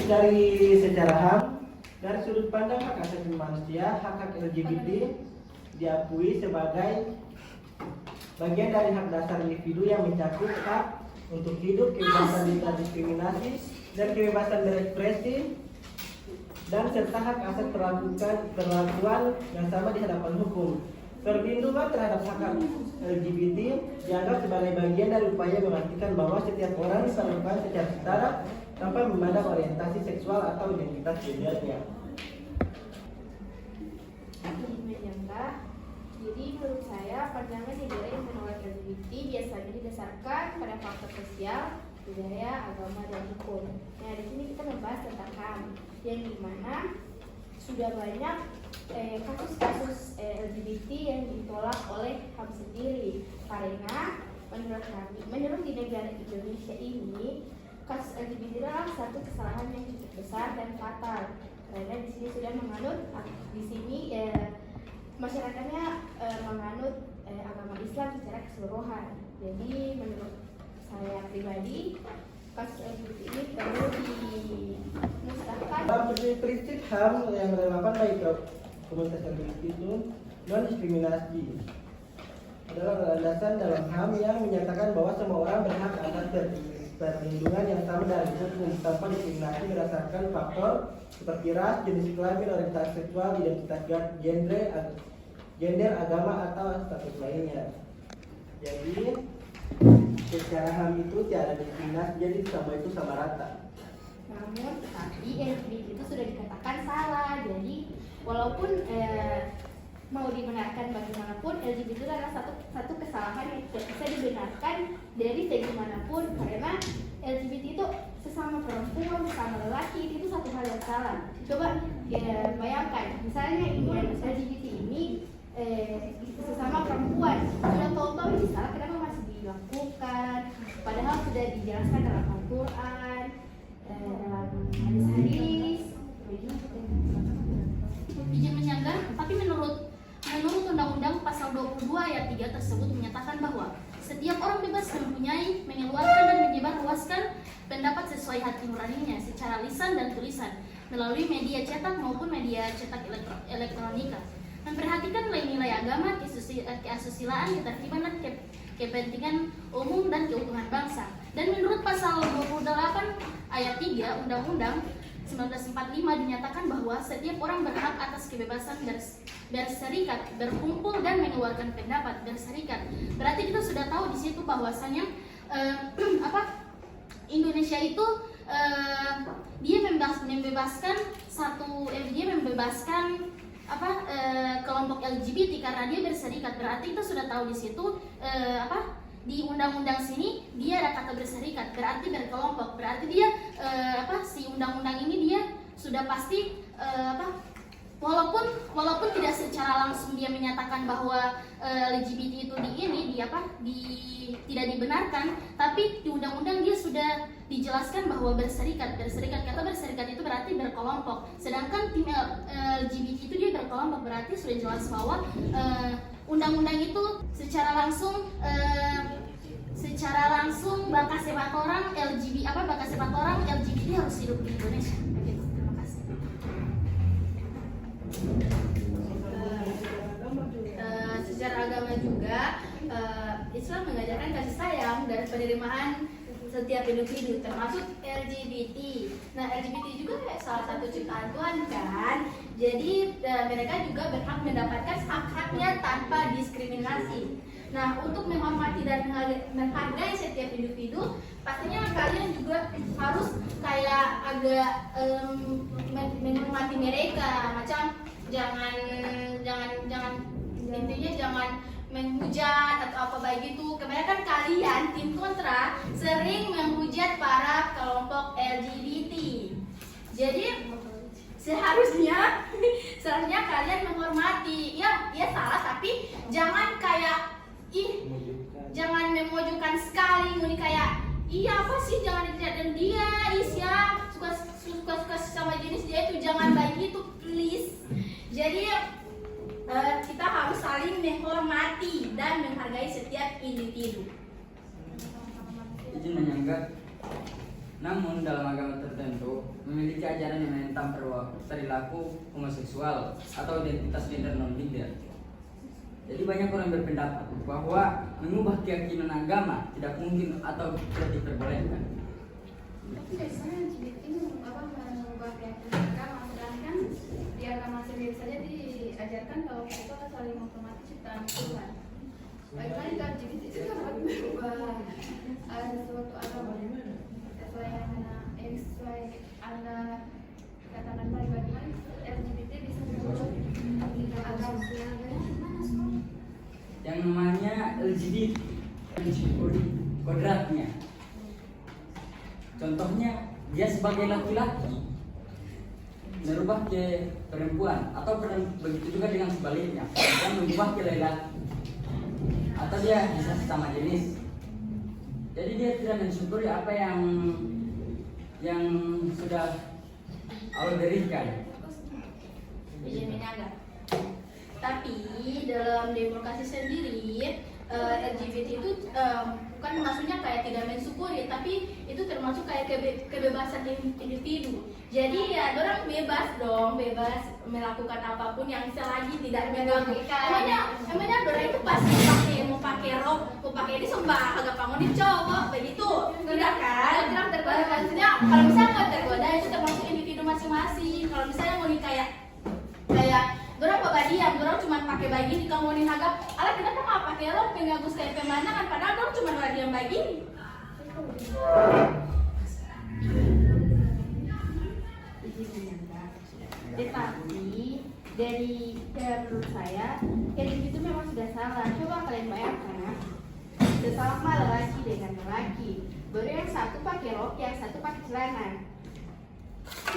dari secara HAM, dari sudut pandang hak asasi manusia, hak-hak LGBT diakui sebagai bagian dari hak dasar individu yang mencakup hak untuk hidup, kebebasan dari diskriminasi, dan kebebasan berekspresi, dan serta hak asas perlakuan yang sama di hadapan hukum. Perlindungan terhadap hak LGBT dianggap sebagai bagian dari upaya memastikan bahwa setiap orang diperlakukan secara setara tanpa memandang orientasi seksual atau identitas gendernya. Jadi menurut saya pandangan negara yang menolak LGBT biasanya didasarkan pada faktor sosial, budaya, agama, dan hukum. Nah, di sini kita membahas tentang HAM, yang dimana sudah banyak kasus-kasus LGBT yang ditolak oleh HAM sendiri. Karena menurut di negara Indonesia ini, kasus LGBT adalah satu kesalahan yang cukup besar dan fatal. Karena di sini sudah menganut, di sini masyarakatnya menganut agama Islam secara keseluruhan. Jadi menurut saya pribadi, kasus LGBT ini perlu dimusnahkan. Dalam prinsip HAM yang relevan bagi komunitas LGBT itu non-diskriminasi adalah landasan dalam HAM yang menyatakan bahwa semua orang berhak atas perlindungan yang sama dari hukum tanpa diskriminasi berdasarkan faktor seperti ras, jenis kelamin, orientasi seksual, identitas gender, agama, atau status lainnya. Jadi secara HAM itu tiada diskriminasi, jadi semua itu sama rata. Namun tadi LGBT itu sudah dikatakan salah. Jadi walaupun mau dibenarkan bagaimanapun, LGBT itu adalah satu kesalahan yang tidak bisa dibenarkan dari segi manapun, karena LGBT itu sesama perempuan, sesama lelaki, itu satu hal yang salah. Coba bayangkan, misalnya ini LGBT ini sesama perempuan, sudah tahu-tahu ini salah, kenapa masih dilakukan? Padahal sudah dijelaskan dalam Al-Quran, dalam hadis-hadis. Izin menyanggah, tapi menurut Undang-Undang Pasal 22 ayat 3 tersebut menyatakan bahwa setiap orang bebas mempunyai, mengeluarkan dan menyebarluaskan pendapat sesuai hati nuraninya secara lisan dan tulisan melalui media cetak maupun media cetak elektronika. Memperhatikan nilai-nilai agama, keasusilaan, ketertiban dan kepentingan umum dan keutuhan bangsa. Dan menurut Pasal 28 ayat 3 Undang-Undang 1945 dinyatakan bahwa setiap orang berhak atas kebebasan berserikat, berkumpul dan mengeluarkan pendapat berserikat. Berarti kita sudah tahu di situ bahwasanya Indonesia itu dia membebaskan kelompok LGBT karena dia berserikat. Berarti kita sudah tahu di situ di undang-undang sini dia ada kata berserikat, berarti berkelompok, berarti dia si undang-undang ini dia sudah pasti walaupun tidak secara langsung dia menyatakan bahwa LGBT itu tidak dibenarkan, tapi di undang-undang dia sudah dijelaskan bahwa berserikat, kata berserikat itu berarti berkelompok. Sedangkan tim LGBT itu dia berkelompok, berarti sudah jelas bahwa undang-undang itu secara langsung bakal sebat orang LGBT harus hidup di Indonesia. Begitu. Terima kasih. Secara agama juga Islam mengajarkan kasih sayang dan penerimaan setiap individu termasuk LGBT. Nah, LGBT juga salah satu ciptaan Tuhan kan. Jadi mereka juga berhak mendapatkan hak-haknya tanpa diskriminasi. Nah, untuk menghormati dan menghargai setiap individu, pastinya kalian juga harus kayak agak menghormati mereka. Macam intinya jangan menghujat atau apa baik itu. Kebanyakan kalian tim kontra sering menghujat para kelompok LGBT. Jadi seharusnya kalian menghormati. Ya salah, tapi jangan kayak jangan memojokkan sekali, kayak apa sih, jangan dilihat dia suka sama jenis dia itu, jangan baik itu, please. Jadi kita harus saling menghormati dan menghargai setiap individu. Izin menyanggah, Namun dalam agama tertentu memiliki ajaran yang menentang perilaku homoseksual atau identitas gender non-biner. Jadi banyak orang berpendapat bahwa mengubah keyakinan agama tidak mungkin atau tidak diperbolehkan. Tapi biasanya LGBT itu mengubah keyakinan agama, sedangkan di agama sendiri saja diajarkan kalau kita itu adalah saling menghormati ciptaan Tuhan. Bagaimana kalau LGBT itu dapat mengubah sesuatu agama sesuai Anda katakan tadi, bagaimana LGBT bisa mengubah agama? Yang namanya LGBT kodratnya. Contohnya dia sebagai laki-laki merubah ke perempuan, atau begitu juga dengan sebaliknya, dia merubah ke laki-laki, atau dia bisa sesama jenis. Jadi dia tidak mensyukuri apa yang sudah Allah berikan. Tapi dalam demokrasi sendiri LGBT itu bukan maksudnya kayak tidak mensyukuri, tapi itu termasuk kayak kebebasan individu. Jadi ya orang bebas melakukan apapun yang selagi tidak mengganggu. Emangnya orang itu pasti mau pakai rok, mau pakai ini sumpah agak panggung cowok begitu, tidak kan? Tidak tergoda. Maksudnya kalau misalnya nggak tergoda itu termasuk individu masing-masing. Kalau misalnya mau nih kayak dorang babadian, dorang cuma pakai begini, kamu nih agak, alah kenapa nggak pakai rok, pengagus kayak pemandangan, padahal dorang cuma babadian begini. Tetapi dari menurut saya itu memang sudah salah. Coba kalian bayangkan, sesama lelaki dengan lelaki, baru yang satu pakai rok, yang satu pakai celana.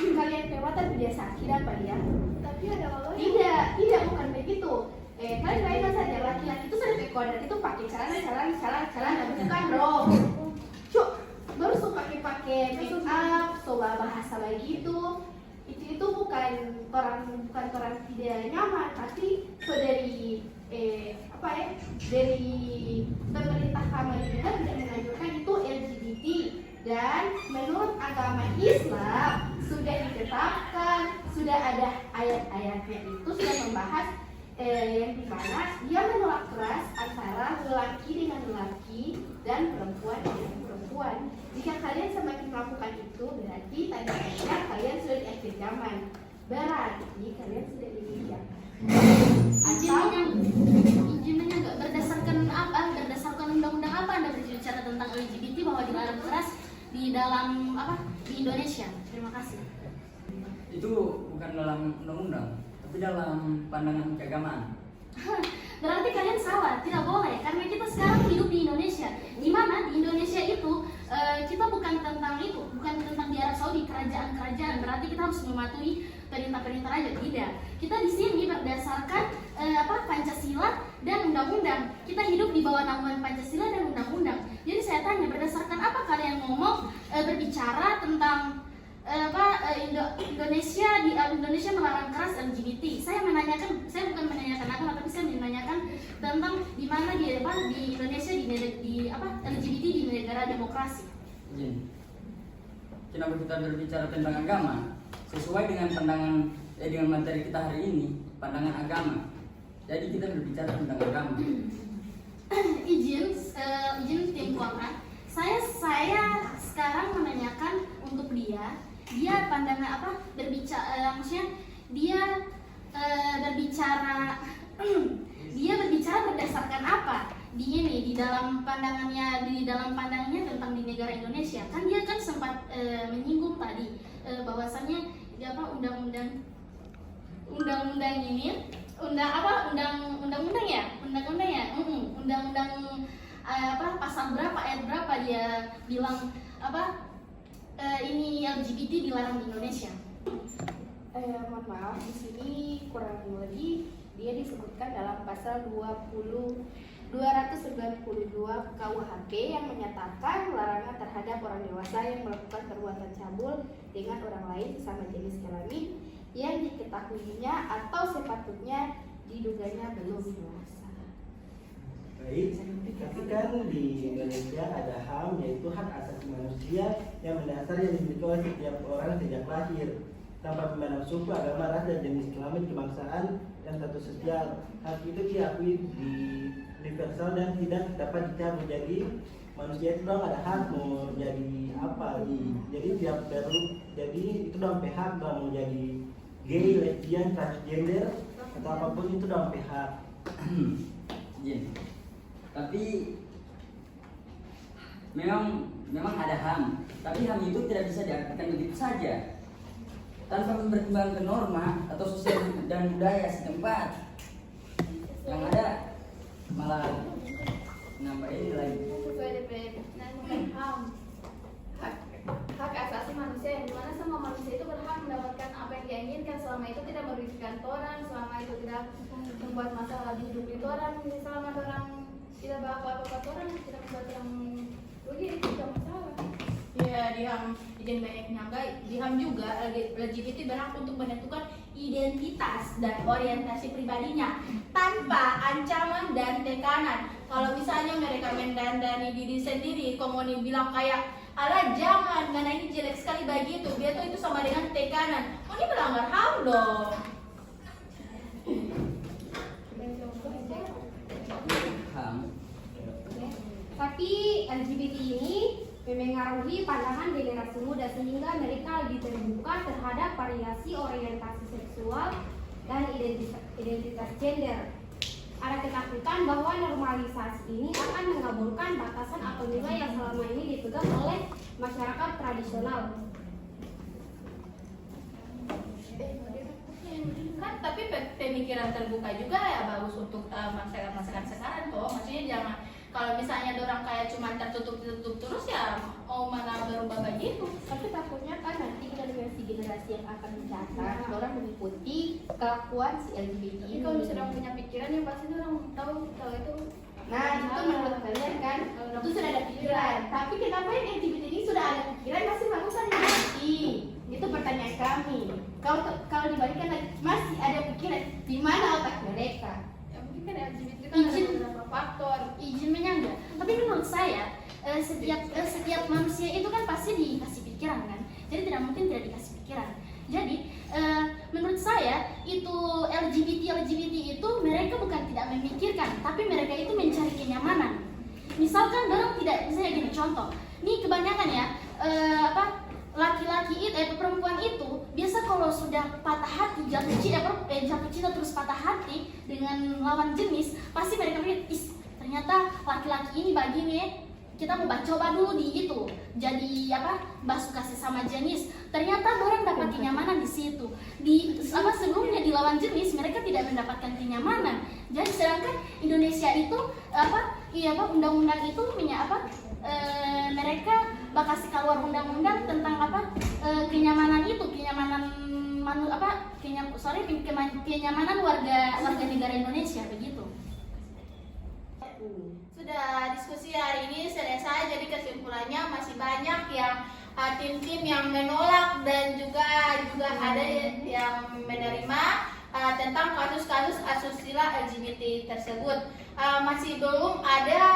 Kalian kelewatan biasa tidak apa ya? Tapi ada kalau tidak bukan begitu. Kalian bayangkan saja laki-laki itu sudah kodrat itu pakai celana bukan rok. Cuk, baru suka pakai make up, coba bahasa lagi itu bukan orang tidak nyaman, tapi dari dari pemerintah Amerika tidak menganjurkan itu LGBT, dan menurut agama Islam sudah ditetapkan, sudah ada ayat-ayatnya itu sudah membahas yang dimana dia menolak keras antara lelaki dengan lelaki dan perempuan dengan perempuan. Jika kalian semakin melakukan itu, berarti tanda-tanda kalian sudah di akhir zaman, berarti kalian sudah dijak. Izinnya nggak berdasarkan apa? Berdasarkan undang-undang apa Anda berbicara tentang LGBT bahwa dilarang keras di dalam di Indonesia? Terima kasih. Itu bukan dalam undang-undang, tapi dalam pandangan keagamaan. Berarti kalian salah, tidak boleh, karena kita sekarang hidup di Indonesia. Gimana di Indonesia itu kita bukan tentang di Arab Saudi, kerajaan. Berarti kita harus mematuhi perintah-perintah raja. Tidak. Kita di sini berdasarkan Pancasila dan undang-undang. Kita hidup di bawah naungan Pancasila dan undang-undang. Jadi saya tanya, berdasarkan apa kalian ngomong berbicara tentang Indonesia melarang keras LGBT? Saya bukan menanyakan agama, tapi saya menanyakan tentang di mana di Indonesia LGBT di negara demokrasi. Kenapa kita berbicara tentang agama? Sesuai dengan pandangan dengan materi kita hari ini, pandangan agama. Jadi kita berbicara tentang agama. izin tim Kuangan. Saya sekarang menanyakan untuk dia pandangan berbicara, maksudnya dia berbicara berdasarkan apa? Di dalam pandangannya tentang di negara Indonesia. Kan dia kan sempat menyinggung tadi bahwasannya undang-undang ini pasal berapa, ayat berapa dia bilang ini LGBT dilarang di Indonesia. Mohon maaf, di sini kurang lebih dia disebutkan dalam pasal 292 KUHP yang menyatakan larangan terhadap orang dewasa yang melakukan perbuatan cabul dengan orang lain sesama jenis kelamin yang diketahuinya atau sepatutnya diduganya belum dewasa. Baik, tapi kan di Indonesia ada HAM, yaitu hak asasi manusia yang mendasar yang dimiliki oleh setiap orang sejak lahir tanpa memandang suku, agama, ras, dan jenis kelamin, kebangsaan, dan status sosial. Hak itu diakui di universal dan tidak dapat dicabut. Jadi manusia itu dong ada hak mau jadi apa, jadi tiap jadi itu dong hak dong mau jadi gay, lesbian, transgender atau apapun itu dong hak. Izin. Tapi memang ada HAM, tapi HAM itu tidak bisa diartikan begitu saja tanpa mempertimbangkan norma atau sosial dan budaya setempat. Yang ada malah nambah ini lagi. Sesuai dengan HAM, hak asasi manusia, yang dimana semua manusia itu berhak mendapatkan apa yang dia inginkan selama itu tidak merugikan orang, selama itu tidak membuat masalah di hidup itu orang, selama orang tidak bapak-bapak orang tidak membuat yang rugi, itu tidak masalah. Ya, di HAM izin banyak nyangga, di HAM juga LGBT berhak untuk menentukan identitas dan orientasi pribadinya tanpa ancaman dan tekanan. Kalau misalnya mereka mendandani diri sendiri, kemudian bilang kayak alah jangan, karena ini jelek sekali begitu, dia tuh itu sama dengan tekanan. Oh, ini melanggar HAM dong. HAM. Tapi LGBT ini memengaruhi pandangan generasi muda sehingga mereka lebih terbuka terhadap variasi orientasi seksual dan identitas gender. Ada ketakutan bahwa normalisasi ini akan mengabulkan batasan atau nilai yang selama ini dipegang oleh masyarakat tradisional. Kan tapi pemikiran terbuka juga ya bagus untuk masyarakat sekarang toh. Maksudnya jangan kalau misalnya orang kayak cuma tertutup terus ya mau mana berubah begitu. Tapi takutnya kan nanti generasi yang akan datang, orang mengikuti kelakuan si LGBT. Tapi kalau misalnya orang punya pikiran yang pasti orang tahu kalau itu. Nah, itu menurut kalian kan, itu sudah ada pikiran. Tapi kenapa yang LGBT ini sudah ada pikiran masih melakukan mati? Itu pertanyaan kami. Kalau dibalikan masih ada pikiran, di mana otak mereka? Ya mungkin kan LGBT kan ada beberapa faktor. Izin menyangga. Tapi menurut saya setiap manusia itu kan pasti dikasih pikiran kan. Jadi tidak mungkin tidak dikasih pikiran. Jadi menurut saya itu LGBT itu mereka bukan tidak memikirkan, tapi mereka itu mencari kenyamanan. Misalkan orang tidak, misalnya gini contoh. Nih kebanyakan ya laki-laki itu perempuan itu biasa kalau sudah patah hati, jatuh cinta terus patah hati dengan lawan jenis, pasti mereka pikir ternyata laki-laki ini begini, kita mau coba dulu di itu jadi basuh kasih sama jenis. Ternyata orang dapat kenyamanan di situ. Sebelumnya di lawan jenis mereka tidak mendapatkan kenyamanan. Jadi sedangkan Indonesia itu undang-undang itu mereka bakal kasih keluar undang-undang tentang kenyamanan itu, kenyamanan warga negara Indonesia begitu. Sudah diskusi hari ini selesai, jadi kesimpulannya masih banyak yang tim-tim yang menolak dan juga ada yang menerima tentang kasus-kasus asusila LGBT tersebut. Masih belum ada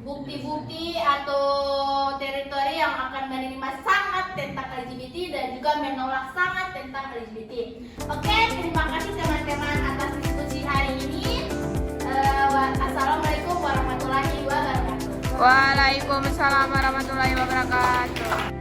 bukti-bukti atau teritori yang akan menerima sangat tentang LGBT dan juga menolak sangat tentang LGBT. Oke, terima kasih teman-teman atas diskusi hari ini. Assalamualaikum warahmatullahi wabarakatuh. Waalaikumsalam warahmatullahi wabarakatuh.